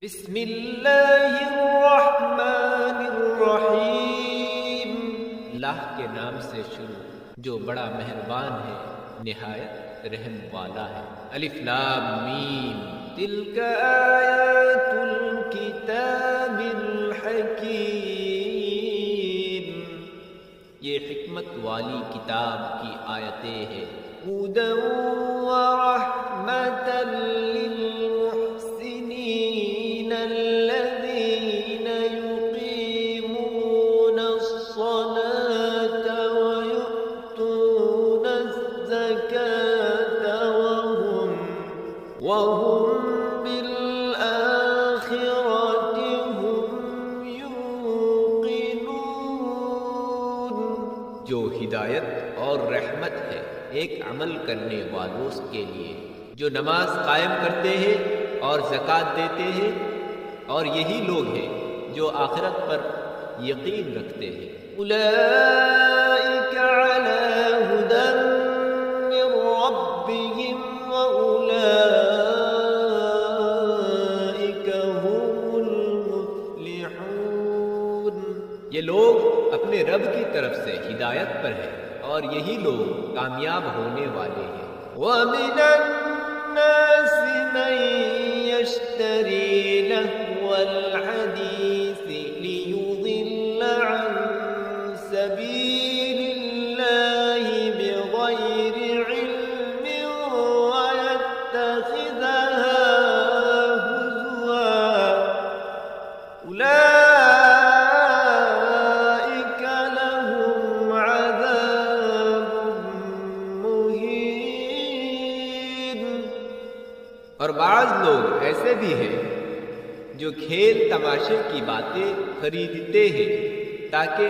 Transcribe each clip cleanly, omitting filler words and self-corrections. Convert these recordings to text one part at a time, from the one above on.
بسم اللہ الرحمن الرحیم، اللہ کے نام سے شروع جو بڑا مہربان ہے نہایت رحم والا ہے۔ الف لام میم، تلک آیات الکتاب الحکیم، یہ حکمت والی کتاب کی آیتیں ہیں۔ ہدی ورحمۃ للمحسنین الذین یقیمون الصلاة ویؤتون الزکاة وهم بالآخرة هم یوقنون، جو ہدایت اور رحمت ہے ایک عمل کرنے والوں کے لیے جو نماز قائم کرتے ہیں اور زکوٰۃ دیتے ہیں، اور یہی لوگ ہیں جو آخرت پر یقین رکھتے ہیں۔ اولئک علی ھدی من ربہم واولئک ھم المفلحون، یہ لوگ اپنے رب کی طرف سے ہدایت پر ہیں اور یہی لوگ کامیاب ہونے والے ہیں۔ وَمِنَ النَّاسِ مَن يَشْتَرِي لَهْوَ الْحَدِيثِ لِيُضِلَّ عَن سَبِيلِ اللَّهِ بِغَيْرِ عِلْمٍ وَيَتَّخِذَهَا هُزُوًا، أُولَئِكَ لَهُمْ عَذَابٌ مُّهِينٌ۔ اور بعض لوگ ایسے بھی ہیں جو کھیل تماشے کی باتیں خریدتے ہیں تاکہ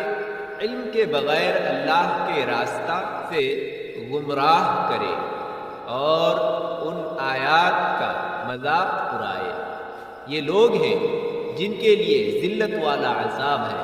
علم کے بغیر اللہ کے راستہ سے گمراہ کرے اور ان آیات کا مذاق اڑائے۔ یہ لوگ ہیں جن کے لیے ذلت والا عذاب ہے۔